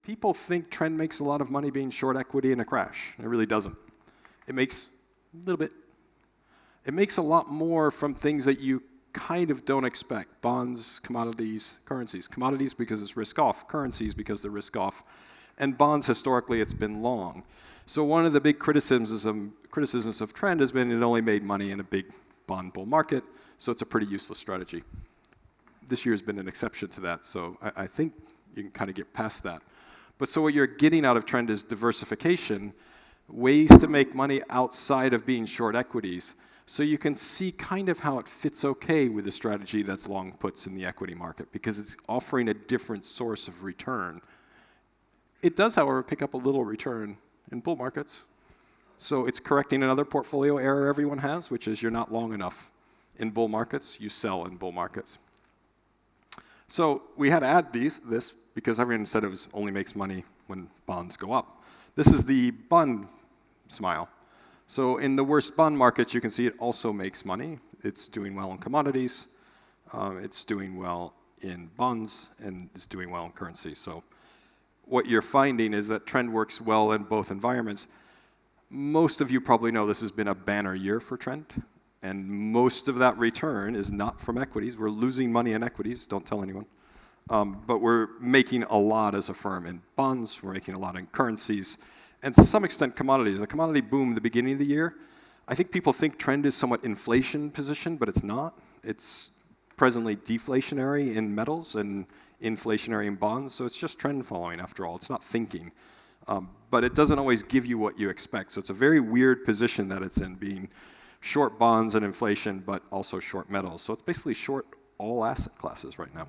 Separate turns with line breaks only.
People think trend makes a lot of money being short equity in a crash. It really doesn't. It makes a little bit. It makes a lot more from things that you kind of don't expect. Bonds, commodities, currencies. Commodities because it's risk off, currencies because they're risk off. And bonds, historically, it's been long. So one of the big criticisms of trend has been it only made money in a big bond bull market, so it's a pretty useless strategy. This year has been an exception to that, so I think you can kind of get past that. But so what you're getting out of trend is diversification, ways to make money outside of being short equities, so you can see kind of how it fits okay with the strategy that's long puts in the equity market, because it's offering a different source of return. It does, however, pick up a little return in bull markets. So it's correcting another portfolio error everyone has, which is you're not long enough in bull markets, you sell in bull markets. So we had to add this because everyone said it only makes money when bonds go up. This is the bond smile. So in the worst bond markets, you can see it also makes money. It's doing well in commodities, it's doing well in bonds, and it's doing well in currency. So what you're finding is that trend works well in both environments. Most of you probably know this has been a banner year for trend, and most of that return is not from equities. We're losing money in equities, don't tell anyone. But we're making a lot as a firm in bonds, we're making a lot in currencies, and to some extent commodities. A commodity boom at the beginning of the year, I think people think trend is somewhat inflation positioned, but it's not. It's presently deflationary in metals and inflationary in bonds, so it's just trend following after all. It's not thinking. But it doesn't always give you what you expect. So it's a very weird position that it's in, being short bonds and inflation, but also short metals. So it's basically short all asset classes right now.